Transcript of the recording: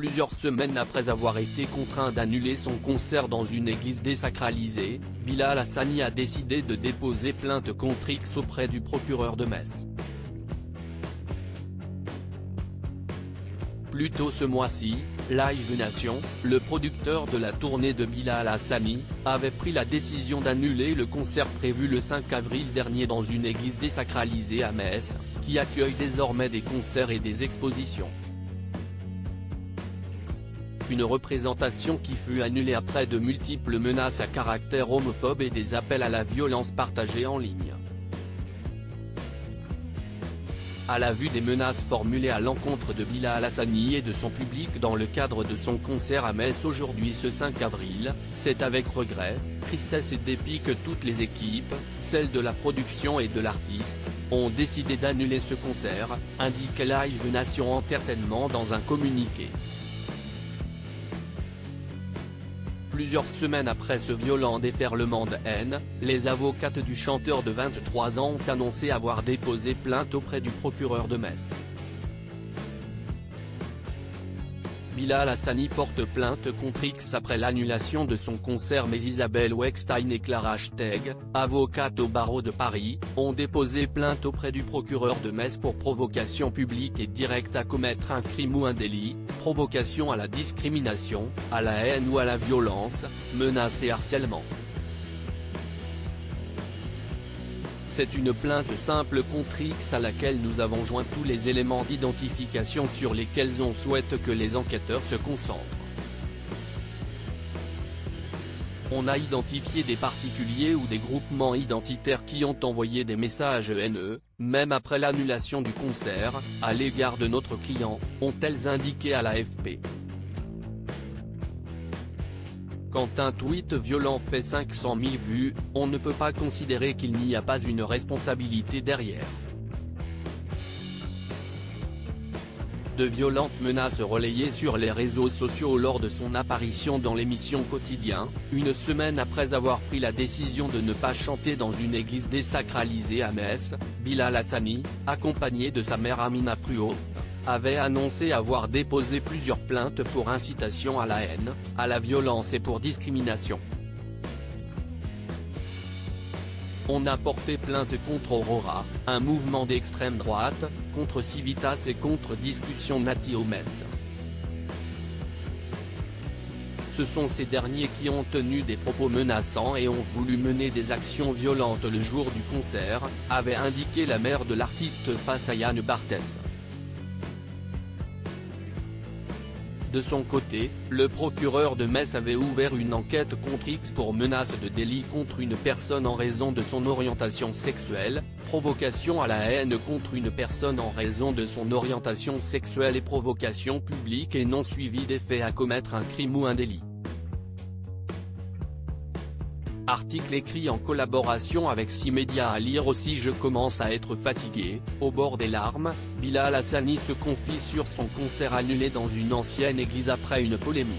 Plusieurs semaines après avoir été contraint d'annuler son concert dans une église désacralisée, Bilal Hassani a décidé de déposer plainte contre X auprès du procureur de Metz. Plus tôt ce mois-ci, Live Nation, le producteur de la tournée de Bilal Hassani, avait pris la décision d'annuler le concert prévu le 5 avril dernier dans une église désacralisée à Metz, qui accueille désormais des concerts et des expositions. Une représentation qui fut annulée après de multiples menaces à caractère homophobe et des appels à la violence partagés en ligne. À la vue des menaces formulées à l'encontre de Bilal Hassani et de son public dans le cadre de son concert à Metz aujourd'hui ce 5 avril, c'est avec regret, tristesse et dépit que toutes les équipes, celles de la production et de l'artiste, ont décidé d'annuler ce concert, indique Live Nation Entertainment dans un communiqué. Plusieurs semaines après ce violent déferlement de haine, les avocates du chanteur de 23 ans ont annoncé avoir déposé plainte auprès du procureur de Metz. Bilal Hassani porte plainte contre X après l'annulation de son concert, mais Isabelle Weckstein et Clara Steg, avocates au barreau de Paris, ont déposé plainte auprès du procureur de Metz pour provocation publique et directe à commettre un crime ou un délit, provocation à la discrimination, à la haine ou à la violence, menace et harcèlement. C'est une plainte simple contre X à laquelle nous avons joint tous les éléments d'identification sur lesquels on souhaite que les enquêteurs se concentrent. On a identifié des particuliers ou des groupements identitaires qui ont envoyé des messages haineux, même après l'annulation du concert, à l'égard de notre client, ont-elles indiqué à l'AFP. Quand un tweet violent fait 500 000 vues, on ne peut pas considérer qu'il n'y a pas une responsabilité derrière. De violentes menaces relayées sur les réseaux sociaux lors de son apparition dans l'émission Quotidien, une semaine après avoir pris la décision de ne pas chanter dans une église désacralisée à Metz, Bilal Hassani, accompagné de sa mère Amina Fruhoff, avait annoncé avoir déposé plusieurs plaintes pour incitation à la haine, à la violence et pour discrimination. On a porté plainte contre Aurora, un mouvement d'extrême droite, contre Civitas et contre Discussion Nati au Metz. Ce sont ces derniers qui ont tenu des propos menaçants et ont voulu mener des actions violentes le jour du concert, avait indiqué la mère de l'artiste face à Yann Barthès. De son côté, le procureur de Metz avait ouvert une enquête contre X pour menace de délit contre une personne en raison de son orientation sexuelle, provocation à la haine contre une personne en raison de son orientation sexuelle et provocation publique et non suivie des faits à commettre un crime ou un délit. Article écrit en collaboration avec 6 médias à lire aussi. Je commence à être fatigué, au bord des larmes, Bilal Hassani se confie sur son concert annulé dans une ancienne église après une polémique.